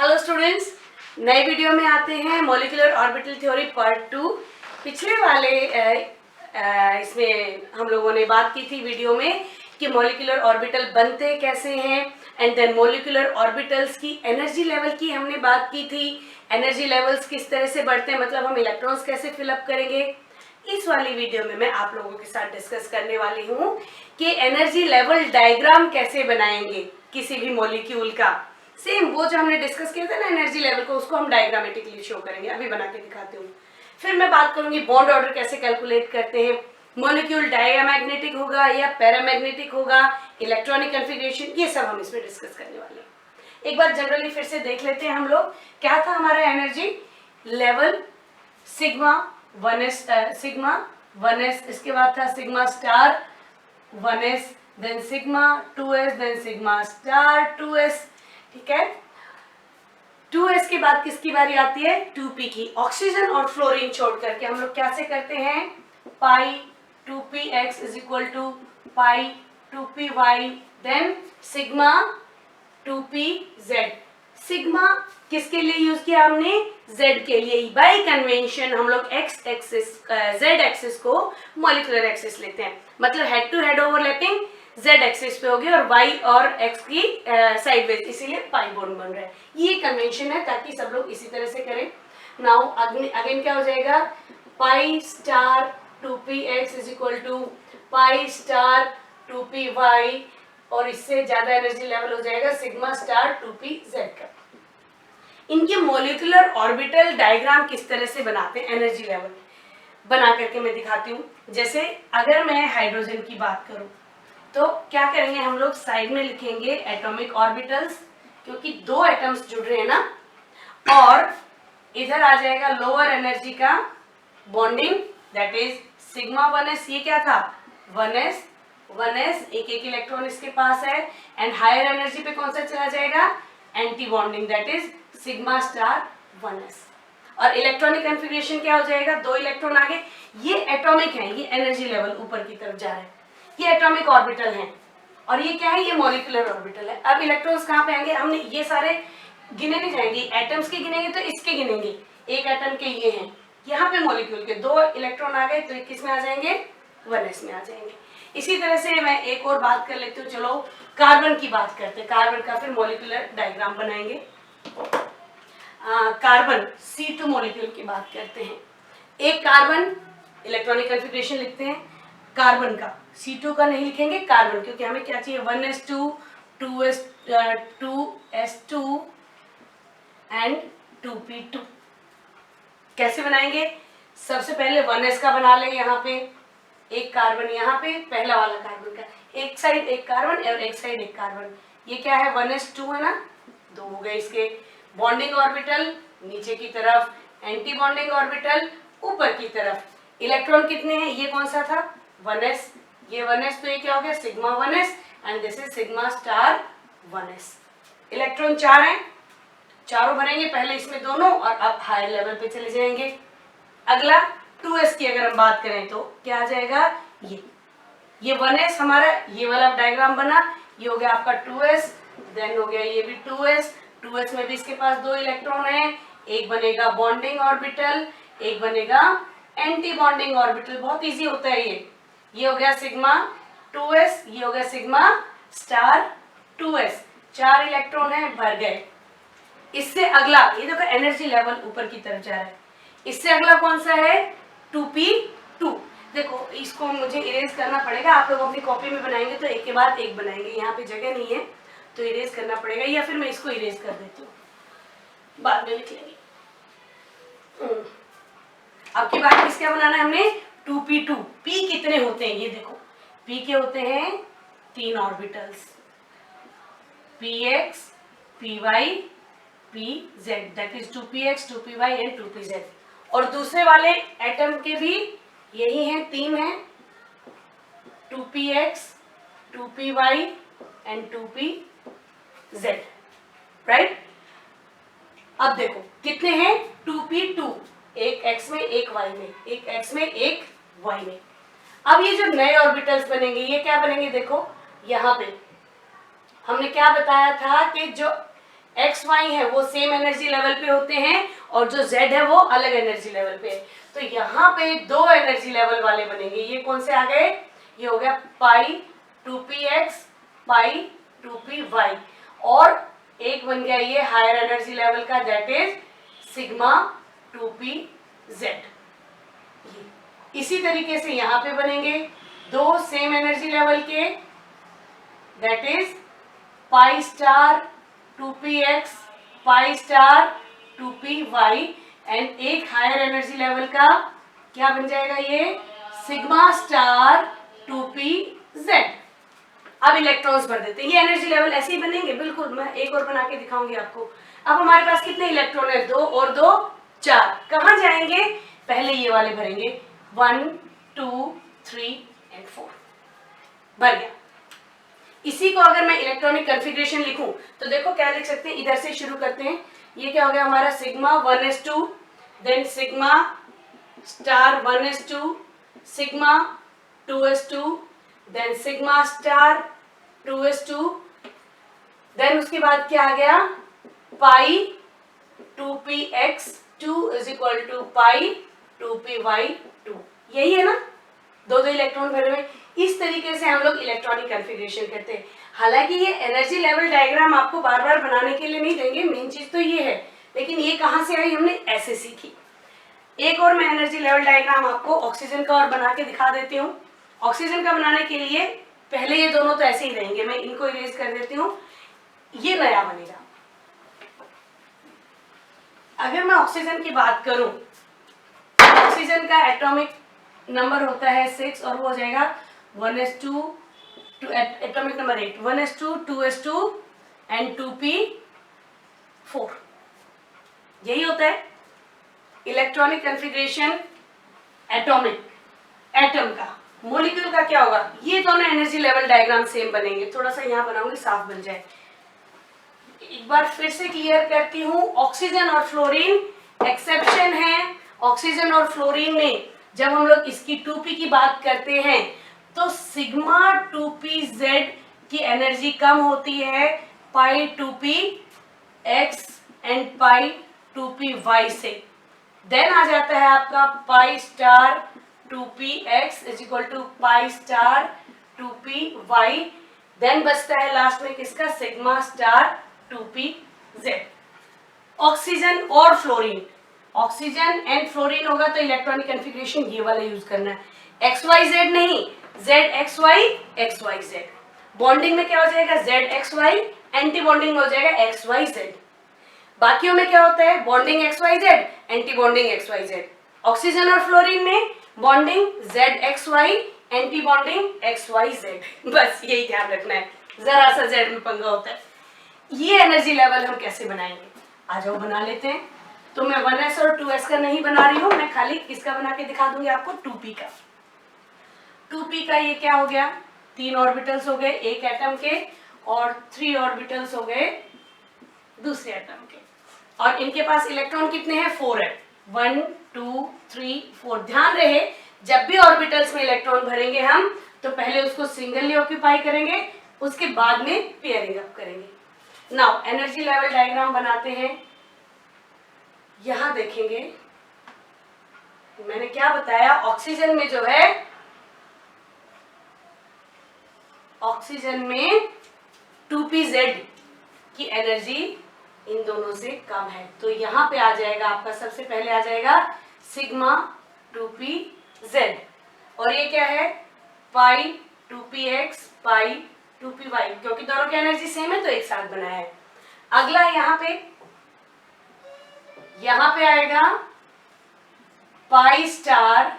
Hello students, नए video में आते हैं मॉलिक्यूलर ऑर्बिटल थ्योरी पार्ट 2। पिछले वाले इसमें हम लोगों ने बात की थी वीडियो में कि मॉलिक्यूलर ऑर्बिटल बनते कैसे हैं एंड देन मॉलिक्यूलर ऑर्बिटल्स की एनर्जी लेवल की हमने बात की थी। एनर्जी लेवल्स किस तरह से बढ़ते हैं, मतलब हम इलेक्ट्रॉन्स कैसे फिलअप करेंगे। इस वाली वीडियो में मैं आप लोगों के साथ डिस्कस करने वाली हूँ कि एनर्जी लेवल डायग्राम कैसे बनाएंगे किसी भी मॉलिक्यूल का। सेम वो जो हमने डिस्कस किया था ना एनर्जी लेवल को, उसको हम डायग्रामेटिकली शो करेंगे। अभी बना के दिखाती हूँ। फिर मैं बात करूंगी बॉन्ड ऑर्डर कैसे कैलकुलेट करते हैं, मॉलिक्यूल डायमैग्नेटिक होगा या पैरामैग्नेटिक होगा, इलेक्ट्रॉनिक कॉन्फ़िगरेशन, ये सब हम इसमें डिस्कस करने वाले हैं। एक बार जनरली फिर से देख लेते हैं हम लोग। क्या था हमारा एनर्जी लेवल, सिग्मा 1s, इसके बाद था sigma star 1s, then sigma 2s, then sigma star 2s। ठीक है, 2s के बाद किसकी बारी आती है, 2p की। ऑक्सीजन और फ्लोरीन छोड़ करके हम लोग कैसे करते हैं, pi 2px is equal to pi 2py, then sigma 2pz। Sigma किसके लिए यूज किया हमने, z के लिए। बाय कन्वेंशन हम लोग x एक्सिस z एक्सिस को मॉलिक्यूलर एक्सिस लेते हैं, मतलब head to head overlapping z axis पे होगी और y और x की साइडवेज, इसीलिए पाई बॉन्ड बन रहा है। ये कन्वेंशन है ताकि सब लोग इसी तरह से करें। नाउ अगेन क्या हो जाएगा, pi star 2px is equal to pi star 2py, और इससे ज्यादा एनर्जी लेवल हो जाएगा सिग्मा स्टार 2pz का। इनके मॉलिक्यूलर ऑर्बिटल डायग्राम किस तरह से बनाते हैं एनर्जी लेवल बना करके मैं दिखाती हूँ। जैसे अगर मैं हाइड्रोजन की बात करूं तो क्या करेंगे हम लोग, साइड में लिखेंगे एटॉमिक ऑर्बिटल्स, क्योंकि दो एटम्स जुड़ रहे हैं ना, और इधर आ जाएगा लोअर एनर्जी का bonding, that is sigma 1s। ये क्या था 1s, एक एक इलेक्ट्रॉन इसके पास है, एंड हायर एनर्जी पे कौन सा चला जाएगा, anti bonding, that is sigma star 1s। और इलेक्ट्रॉनिक कॉन्फ़िगरेशन क्या हो जाएगा, दो इलेक्ट्रॉन आगे। ये एटॉमिक है, ये एनर्जी लेवल ऊपर की तरफ जा रहा है, ये एटॉमिक ऑर्बिटल हैं, और ये क्या है, ये मॉलिक्यूलर ऑर्बिटल है। अब इलेक्ट्रॉन्स कहाँ पे आएंगे, हमने ये सारे गिने नहीं जाएंगे, एटम्स के गिनेंगे तो इसके गिनेंगे, एक एटम के ये हैं, यहाँ पे मॉलिक्यूल के दो इलेक्ट्रॉन आ गए तो किस में आ जाएंगे, 1s में आ जाएंगे। इसी तरह से मैं एक और बात कर लेती हूँ, चलो कार्बन की बात करते हैं। कार्बन का फिर मॉलिक्यूलर डायग्राम बनाएंगे। कार्बन C2 मॉलिक्यूल की बात करते हैं। एक कार्बन, इलेक्ट्रॉनिक कॉन्फ़िगरेशन लिखते हैं कार्बन का, C2 का नहीं लिखेंगे, कार्बन, क्योंकि हमें क्या चाहिए 1s2 2s2 एंड 2p2। कैसे बनाएंगे, सबसे पहले 1s का बना लें, यहाँ पे एक कार्बन, यहाँ पे पहला वाला कार्बन का, एक साइड एक कार्बन और एक साइड एक कार्बन। ये क्या है 1s2 है ना, दो हो गए इसके। बॉन्डिंग ऑर्बिटल नीचे की तरफ, एंटी बॉन्डिंग ऑर्बिटल ऊपर की तरफ। इलेक्ट्रॉन कितने हैं, ये कौन सा था 1s, ये 1s, तो ये क्या हो गया sigma 1s, and this is sigma star 1s। Electron 4 हैं, चारों भरेंगे पहले इसमें दोनों, और अब हायर लेवल पे चले जाएंगे। अगला 2s की अगर हम बात करें तो क्या आ जाएगा, ये 1s हमारा, ये वाला डायग्राम बना, ये हो गया आपका 2s, देन हो गया ये भी 2s में भी इसके पास दो इलेक्ट्रॉन है, एक बनेगा बॉन्डिंग ऑर्बिटल, एक बनेगा एंटी बॉन्डिंग ऑर्बिटल। बहुत इजी होता है ये हो गया सिग्मा 2s, ये हो गया सिग्मा स्टार 2s, 4 इलेक्ट्रॉन है, भर गए। इससे अगला ये देखो एनर्जी लेवल ऊपर की तरफ जा रहा है। इससे अगला कौन सा है 2p2। देखो इसको मुझे इरेज करना पड़ेगा, आप लोग अपनी कॉपी में बनाएंगे तो एक के बाद एक बनाएंगे, यहाँ पे जगह नहीं है तो इरेज करना पड़ेगा, या फिर मैं इसको इरेज कर देती हूँ, बाद में लिख लेंगे। अब की बात किसका बनाना है हमने, 2p2। p कितने होते हैं ये देखो, p के होते हैं 3 orbitals, px py pz, that is 2px 2py and 2pz। और दूसरे वाले एटम के भी यही हैं, 3 हैं, 2px 2py and 2pz, right. अब देखो कितने हैं 2p2, एक x में एक y में, एक x में एक y में। अब ये जो नए ऑर्बिटल्स बनेंगे ये क्या बनेंगे, देखो यहाँ पे हमने क्या बताया था कि जो एक्स वाई है वो सेम एनर्जी लेवल पे होते हैं और जो जेड है वो अलग एनर्जी लेवल पे है। तो यहाँ पे दो एनर्जी लेवल वाले बनेंगे। ये कौन से आ गए? ये हो गया पाई 2px पाई 2py और एक बन गया ये हायर एनर्जी लेवल का, दैट इज सिग्मा 2pz। इसी तरीके से यहाँ पे बनेंगे दो सेम एनर्जी लेवल के, that is pi star 2px pi star 2py and एक हायर एनर्जी लेवल का क्या बन जाएगा? ये सिग्मा स्टार 2pz। अब इलेक्ट्रॉन्स भर देते हैं। ये एनर्जी लेवल ऐसे ही बनेंगे बिल्कुल, मैं एक और बना के दिखाऊंगी आपको। अब हमारे पास कितने इलेक्ट्रॉन है? 2 और 2 4। कहाँ जाएंगे? पहले ये वाले भरेंगे 1 2 3 एंड 4 भर गया। इसी को अगर मैं इलेक्ट्रॉनिक कॉन्फ़िगरेशन लिखूं तो देखो क्या लिख सकते हैं, इधर से शुरू करते हैं। ये क्या हो गया हमारा? Sigma 1s2 then sigma star 1s2 sigma 2s2 then sigma star 2s2 then उसके बाद क्या आ गया? Pi 2px2 is equal to pi 2py2। यही है ना, दो इलेक्ट्रॉन भरे हुए। इस तरीके से हम लोग इलेक्ट्रॉनिक कॉन्फ़िगरेशन करते हैं। हालांकि ये एनर्जी लेवल डायग्राम आपको बार बार बनाने के लिए नहीं देंगे, मेन चीज तो ये है, लेकिन ये कहाँ से आई? हमने ऐसे सीखी। एक और मैं एनर्जी लेवल डायग्राम आपको ऑक्सीजन का और बना के दिखा देती हूँ। ऑक्सीजन का बनाने के लिए पहले ये दोनों तो ऐसे ही रहेंगे, मैं इनको इरेज कर देती हूँ, ये नया बनेगा। अगर मैं ऑक्सीजन की बात करूं, ऑक्सीजन का एटॉमिक नंबर होता है 6 और वो हो जाएगा 1s2 atomic number 8 1s2 2s2 and 2p4। यही होता है इलेक्ट्रॉनिक कॉन्फ़िगरेशन एटॉमिक एटम का। मॉलिक्यूल का क्या होगा? ये दोनों एनर्जी लेवल डायग्राम सेम बनेंगे। थोड़ा सा यहाँ बनाऊंगी, साफ बन जाए। एक बार फिर से क्लियर करती हूँ, ऑक्सीजन और फ्लोरीन एक्सेप्शन है। ऑक्सीजन और फ्लोरीन में जब हम लोग इसकी 2p की बात करते हैं तो सिग्मा 2pz की एनर्जी कम होती है पाई 2px एंड पाई 2py से। देन आ जाता है आपका pi star 2px is equal to pi star 2py। Then बचता है लास्ट में किसका? Sigma star 2pz। ऑक्सीजन और फ्लोरीन, ऑक्सीजन एंड फ्लोरीन होगा तो इलेक्ट्रॉनिक कॉन्फ़िगरेशन ये वाला यूज करना है, XYZ नहीं, ZXY XYZ। बॉन्डिंग में क्या हो जाएगा? ZXY, एंटी बॉन्डिंग में हो जाएगा XYZ। बाकियों में क्या होता है? Bonding XYZ, anti bonding XYZ। Oxygen और फ्लोरीन में bonding ZXY, anti bonding XYZ। बस यही ध्यान रखना है, जरा सा Z में पंगा होता है। ये एनर्जी लेवल हम कैसे बनाएंगे? आ जाओ बना लेते हैं। तो मैं 1s और 2s का नहीं बना रही हूँ, मैं खाली किसका बना के दिखा दूंगी आपको? 2p का। 2p का ये क्या हो गया? 3 ऑर्बिटल्स हो गए एक एटम के और 3 ऑर्बिटल्स हो गए दूसरे एटम के, और इनके पास इलेक्ट्रॉन कितने हैं? 4 है। 1 2 3 4। ध्यान रहे जब भी ऑर्बिटल्स में इलेक्ट्रॉन भरेंगे हम तो पहले उसको सिंगली ऑक्यूपाई करेंगे, उसके बाद में पेयरिंग अप करेंगे। नाउ एनर्जी लेवल डायग्राम बनाते हैं। यहां देखेंगे मैंने क्या बताया, ऑक्सीजन में जो है, ऑक्सीजन में 2pz की एनर्जी इन दोनों से कम है, तो यहां पे आ जाएगा आपका, सबसे पहले आ जाएगा सिग्मा 2pz और ये क्या है? पाई 2px पाई 2py, क्योंकि दोनों की एनर्जी सेम है तो एक साथ बनाया है। अगला यहां पे आएगा पाई स्टार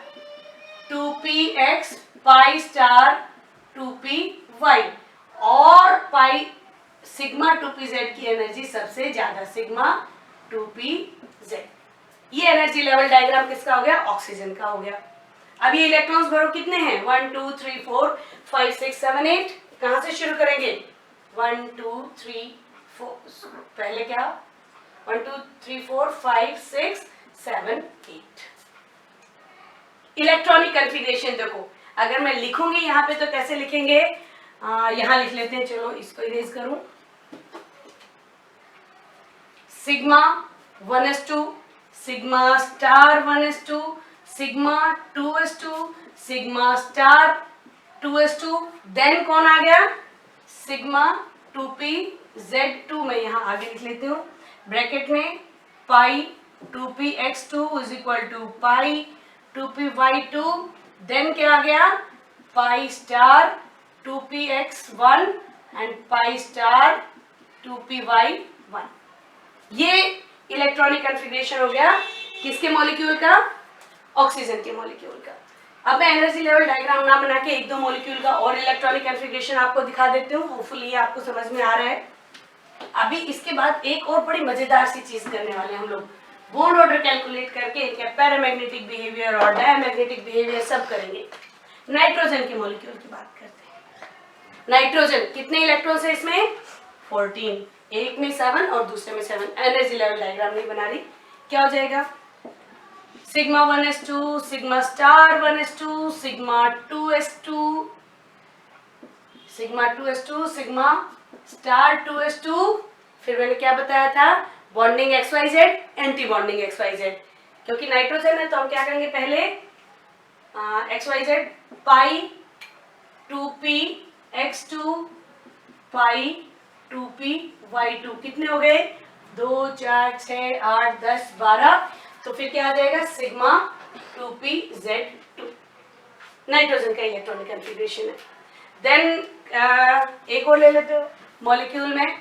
2px पाई स्टार 2py और पाई सिग्मा 2pz की एनर्जी सबसे ज्यादा, सिग्मा 2pz। ये एनर्जी लेवल डायग्राम किसका हो गया? ऑक्सीजन का हो गया। अब ये इलेक्ट्रॉन्स भरो कितने हैं? 1 2 3 4 5 6 7 8। कहां से शुरू करेंगे? 1 2 3 4। पहले क्या? 1 2 3 4 5 6 7 8। इलेक्ट्रॉनिक कॉन्फ़िगरेशन देखो, अगर मैं लिखूंगी यहाँ पे तो कैसे लिखेंगे? यहाँ लिख लेते हैं, चलो इसको इरेज करूं। Sigma 1s2, sigma star 1s2, sigma 2s2, sigma star 2s2, then कौन आ गया, सिग्मा 2pz2, मैं यहाँ आगे लिख लेती हूँ ब्रैकेट में, pi 2px2 is equal to pi 2py2, then क्या आ गया, pi star 2px1 and pi star 2py1। ये इलेक्ट्रॉनिक कॉन्फ़िगरेशन हो गया किसके मॉलिक्यूल का, ऑक्सीजन के मॉलिक्यूल का। अब मैं एनर्जी लेवल डायग्राम ना बना के एक दो मॉलिक्यूल का और इलेक्ट्रॉनिक कॉन्फ़िगरेशन आपको दिखा देती हूँ, होपफुली ये आपको समझ में आ रहा है। अभी इसके बाद एक और बड़ी मजेदार सी चीज करने वाले हैं हम लोग, बॉन्ड ऑर्डर कैलकुलेट करके इनके पैरामैग्नेटिक बिहेवियर और डायमैग्नेटिक बिहेवियर सब करेंगे। नाइट्रोजन के मॉलिक्यूल की बात करते हैं। नाइट्रोजन कितने इलेक्ट्रॉन्स है इसमें, 14, एक में 7 और दूसरे में 7। एनर्जी लेवल डायग्राम नहीं बना रही, क्या हो जाएगा, sigma 1s2, sigma star 1s2, sigma 2s2, sigma 2s2, sigma star 2s2, फिर मैंने क्या बताया था, bonding XYZ, anti bonding XYZ, क्योंकि नाइट्रोजन है तो हम क्या करेंगे पहले XYZ, पाई 2px2 पाई 2py2, कितने हो गए, 2 4 6 8 10 12, तो फिर क्या आ जाएगा, सिग्मा 2pz2, नाइट्रोजन का इलेक्ट्रॉनिक कॉन्फ़िगरेशन है। देन एक और ले लेते हो मॉलिक्यूल में,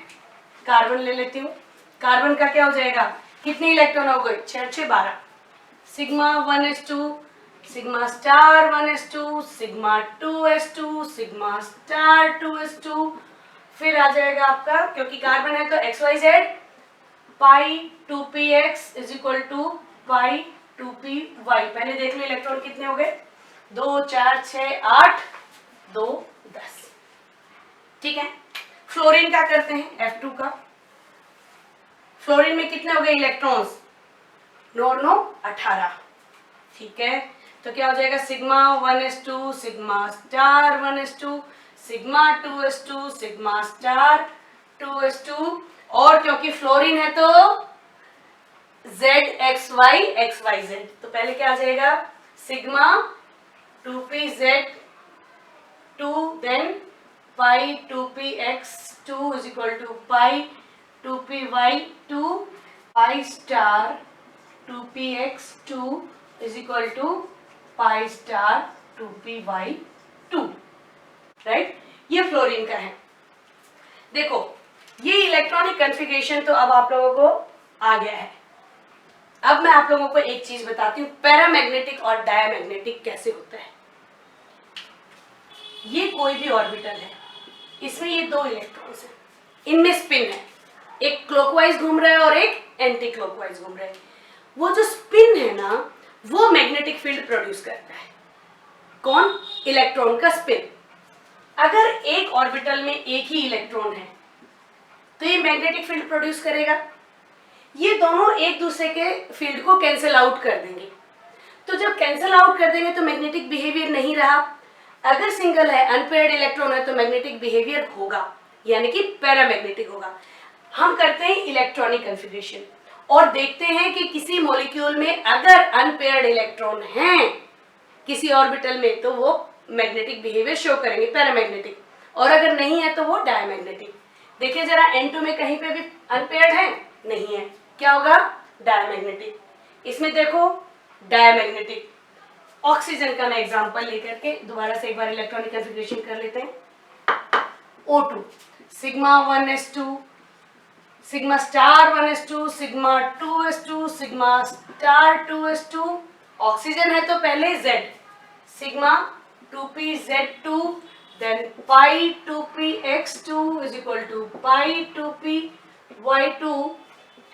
कार्बन ले लेती हूँ। कार्बन का क्या हो जाएगा, कितने इलेक्ट्रॉन हो गए, 6 6 12, sigma 1s2, sigma star 1s2, sigma 2s2, sigma star 2s2, फिर आ जाएगा आपका, क्योंकि कार्बन है तो XYZ, pi 2px is equal to pi 2py। पहले देख लो इलेक्ट्रॉन कितने हो गए, 2 4 6 8 2 10, ठीक है। फ्लोरीन का करते हैं, F2 का। फ्लोरीन में कितने हो गए इलेक्ट्रॉन्स, 9 9 18, ठीक है। तो क्या हो जाएगा, sigma 1s2, sigma star 1s2, sigma 2s2, sigma star 2s2, और क्योंकि फ्लोरीन है तो ZXY XYZ, तो पहले क्या आ जाएगा, sigma 2pz2, then pi 2px2 is equal to pi 2py2, pi star 2px2 is equal to pi star 2py2, right. ये फ्लोरीन का है। देखो ये इलेक्ट्रॉनिक कॉन्फ़िगरेशन तो अब आप लोगों को आ गया है। अब मैं आप लोगों को एक चीज बताती हूँ, पैरामैग्नेटिक और डायमैग्नेटिक कैसे होता है। ये कोई भी ऑर्बिटल है, इसमें ये 2 इलेक्ट्रॉन्स हैं, इनमें स्पिन है, एक क्लॉकवाइज घूम रहा है और एक एंटी क्लॉकवाइज घूम रहा है। वो जो स्पिन है ना, वो मैग्नेटिक फील्ड प्रोड्यूस करता है। कौन, इलेक्ट्रॉन का स्पिन। अगर एक ऑर्बिटल में एक ही इलेक्ट्रॉन है तो ये मैग्नेटिक फील्ड प्रोड्यूस करेगा, ये दोनों एक दूसरे के फील्ड को कैंसिल आउट कर देंगे। तो जब कैंसिल आउट कर देंगे तो मैग्नेटिक बिहेवियर नहीं रहा। अगर सिंगल है, अनपेयर्ड इलेक्ट्रॉन है, तो मैग्नेटिक बिहेवियर होगा, यानी कि पैरामैग्नेटिक होगा। हम करते हैं इलेक्ट्रॉनिक कॉन्फ़िगरेशन और देखते हैं कि किसी मॉलिक्यूल में अगर अनपेयर्ड इलेक्ट्रॉन हैं किसी ऑर्बिटल में तो वो मैग्नेटिक बिहेवियर शो करेंगे, पैरामैग्नेटिक, और अगर नहीं है तो वो डायमैग्नेटिक। देखिए जरा N2 में कहीं पे भी अनपेयर्ड है, नहीं है, क्या होगा, डायमैग्नेटिक। इसमें देखो डायमैग्नेटिक। ऑक्सीजन का मैं एग्जांपल लेकर के दोबारा से एक बार इलेक्ट्रॉनिक कॉन्फ़िगरेशन कर लेते हैं। O2, sigma 1s2, sigma star 1s2, sigma 2s2, sigma star 2s2, oxygen है तो पहले Z, sigma 2pz2, then pi 2px2 is equal to pi 2py2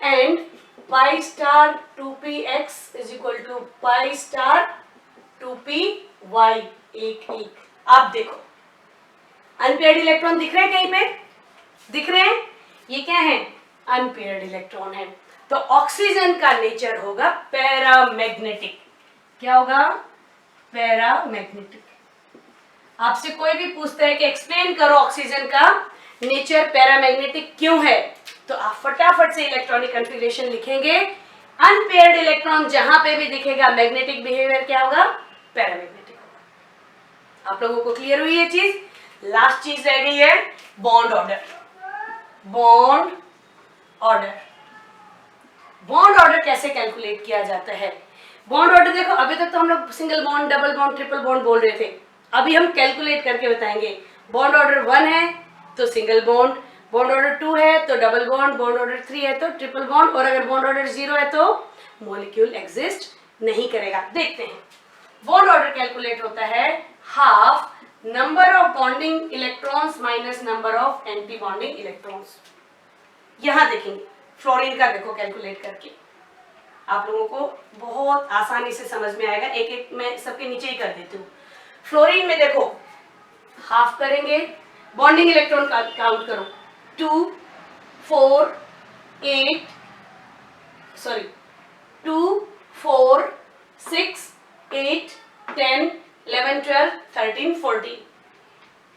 and pi star 2px is equal to pi star 2py, एक एक। आप देखो unpaired electron दिख रहे हैं, कहीं पे दिख रहे हैं, ये क्या है, अनपेयर्ड इलेक्ट्रॉन है। तो ऑक्सीजन का नेचर होगा पैरामैग्नेटिक। क्या होगा, पैरामैग्नेटिक। आपसे कोई भी पूछता है कि एक्सप्लेन करो ऑक्सीजन का नेचर पैरामैग्नेटिक क्यों है, तो आप फटाफट से इलेक्ट्रॉनिक कन्फिग्रेशन लिखेंगे। अनपेयर्ड इलेक्ट्रॉन जहां पे भी दिखेगा मैग्नेटिक बिहेवियर क्या होगा, पैरामैग्नेटिक होगा। आप लोगों को क्लियर हुई ये चीज? लास्ट चीज रह गई है bond order. Bond order, bond order कैसे कैलकुलेट किया जाता है? बॉन्ड ऑर्डर देखो, अभी तक तो हम लोग single bond, double bond, triple bond बोल रहे थे, अभी हम कैलकुलेट करके बताएंगे। बॉन्ड ऑर्डर 1 है तो सिंगल बॉन्ड, बॉन्ड ऑर्डर 2 है तो डबल बॉन्ड, बॉन्ड ऑर्डर 3 है तो ट्रिपल बॉन्ड, और अगर बॉन्ड ऑर्डर 0 है तो मॉलिक्यूल एग्जिस्ट नहीं करेगा। देखते हैं। बॉन्ड ऑर्डर कैलकुलेट होता है half number of bonding electrons minus number of anti bonding electrons. यहां देखेंगे फ्लोरीन का, देखो कैलकुलेट करके आप लोगों को बहुत आसानी से समझ में आएगा। एक एक मैं सबके नीचे ही कर देती हूँ। फ्लोरीन में देखो हाफ करेंगे, बॉन्डिंग इलेक्ट्रॉन काउंट करो, 2 4 8 सॉरी 2 4 6 8 10 11 12 13 14।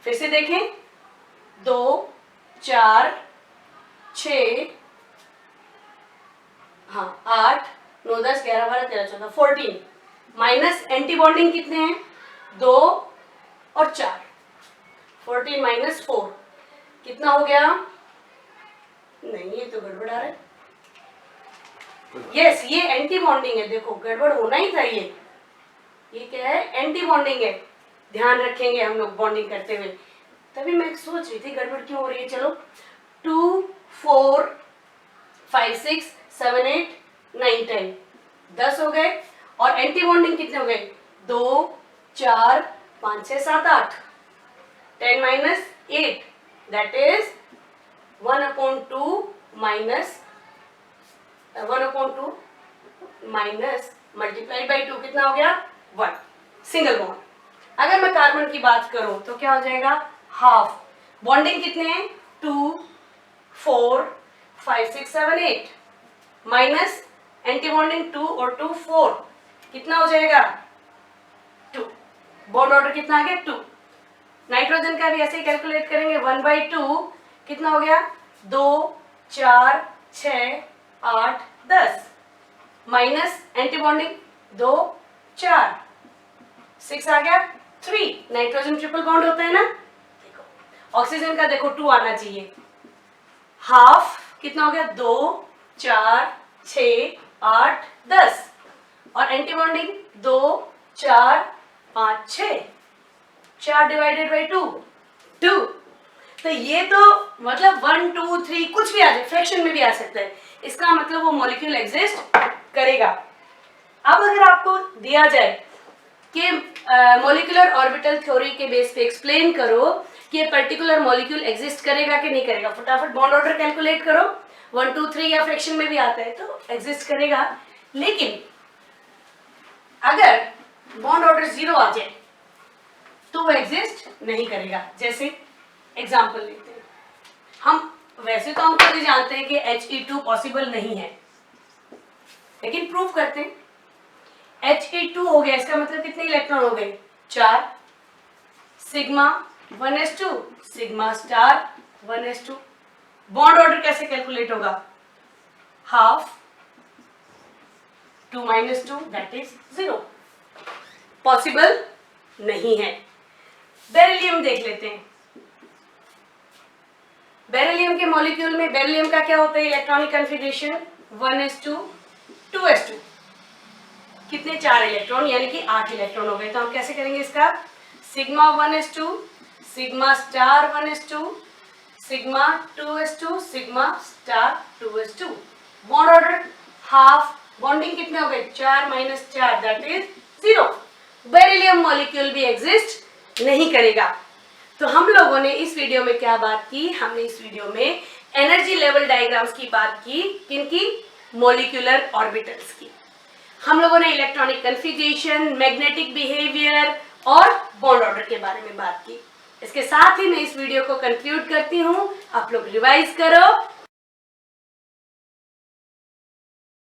फिर से देखें, 2 4 6 हाँ 8 9 10 11 12 13 14 14 माइनस एंटी बॉन्डिंग कितने हैं, 2 और 4, 14 माइनस 4 कितना हो गया? नहीं, ये तो गड़बड़ आ रहा है। यस, ये एंटी बॉन्डिंग है। देखो गड़बड़ होना ही था। ये क्या है? एंटी बॉन्डिंग है। ध्यान रखेंगे हम लोग बॉन्डिंग करते हुए। तभी मैं सोच रही थी गड़बड़ क्यों हो रही है। चलो 2 4 5 6 7 8 9 10 10 हो गए, और एंटी बॉन्डिंग कितने हो गए? 2 4 5 6 7 8, 10 minus 8 that is 1/2 minus 1/2 minus multiplied by 2 कितना हो गया? 1। Single bond. अगर मैं कार्बन की बात करूं तो क्या हो जाएगा? हाफ। बॉन्डिंग कितने हैं? 2 4 5 6 7 8 माइनस एंटी बॉन्डिंग 2 और 2 4 कितना हो जाएगा? 2। बॉन्ड ऑर्डर कितना आ गया? 2। नाइट्रोजन का भी ऐसे ही कैलकुलेट करेंगे, 1/2 कितना हो गया? 2 4 6 8 10 माइनस एंटी बॉन्डिंग 2 4 6 आ गया 3। नाइट्रोजन ट्रिपल बॉन्ड होता है ना। देखो ऑक्सीजन का देखो 2 आना चाहिए। हाफ कितना हो गया? 2 4 6 8 10 और एंटी बॉन्डिंग 2 4 5 6, 4 डिवाइडेड बाई 2 2। तो ये तो मतलब 1 2 3 कुछ भी आ जाए, फ्रैक्शन में भी आ सकता है। इसका मतलब वो मॉलिक्यूल एग्जिस्ट करेगा। अब अगर आपको दिया जाए कि मॉलिक्यूलर ऑर्बिटल थ्योरी के बेस पे एक्सप्लेन करो कि ये पर्टिकुलर मॉलिक्यूल एग्जिस्ट करेगा कि नहीं करेगा, फटाफट बॉन्ड ऑर्डर कैलकुलेट करो। 1 2 3 या फ्रैक्शन में भी आता है तो एग्जिस्ट करेगा। लेकिन अगर बॉन्ड ऑर्डर 0 आ जाए तो वो एग्जिस्ट नहीं करेगा। जैसे एग्जांपल लेते हैं हम, वैसे तो हम खुद ही जानते हैं कि He2 पॉसिबल नहीं है, लेकिन प्रूव करते हैं। He2 हो गया, इसका मतलब कितने इलेक्ट्रॉन हो गए? 4। Sigma 1s2, sigma star 1s2। Bond order कैसे कैलकुलेट होगा? Half 2 - 2 that is 0। पॉसिबल नहीं है। बेरिलियम देख लेते हैं। बेरिलियम के मॉलिक्यूल में बेरिलियम का क्या होता है इलेक्ट्रॉनिक कन्फिगरेशन? 1s2 2s2। कितने? 4 इलेक्ट्रॉन, यानी कि 8 इलेक्ट्रॉन हो गए। तो हम कैसे करेंगे इसका? Sigma 1s2, sigma star 1s2, sigma 2s2, sigma star 2s2। Bond order half, bonding कितने हो गए? 4 - 4 दैट इज 0। बेरिलियम मॉलिक्यूल भी एग्जिस्ट नहीं करेगा। तो हम लोगों ने इस वीडियो में क्या बात की? हमने इस वीडियो में एनर्जी लेवल डायग्राम्स की बात की। किनकी? मॉलिक्यूलर ऑर्बिटल्स की। हम लोगों ने इलेक्ट्रॉनिक कन्फिगरेशन, मैग्नेटिक बिहेवियर और बॉन्ड ऑर्डर के बारे में बात की। इसके साथ ही मैं इस वीडियो को कंक्लूड करती हूँ। आप लोग रिवाइज करो